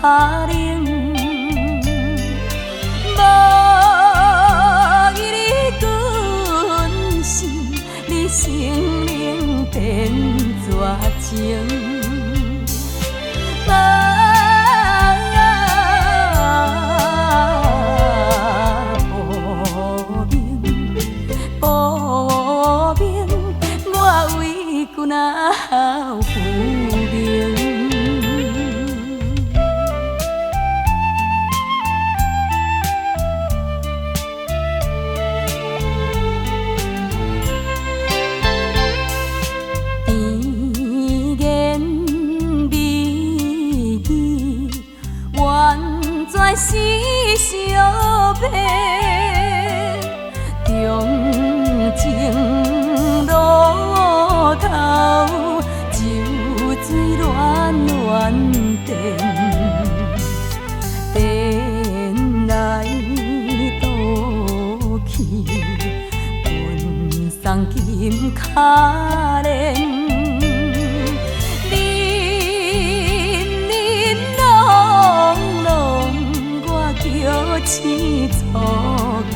卡冷，无伊你滚是你心灵变绝情。那浮名，甜言蜜语，完全是相骗，重情路头，酒水暖暖电，电来倒去，阮送金卡链，林拢拢，我叫青草根。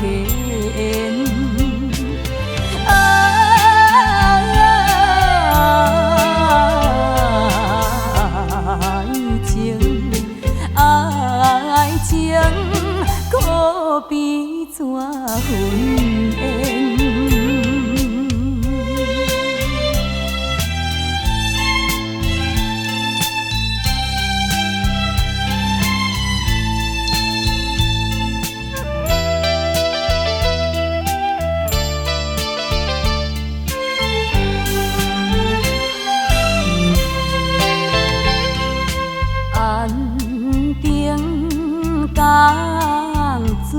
可比怎云烟？安定江水，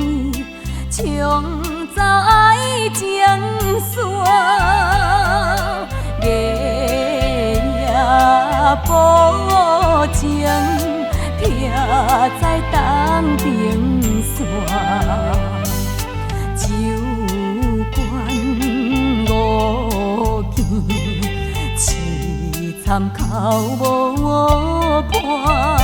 冲走爱情线，月夜无情，劈在东平线。酒馆五更，凄惨哭无伴。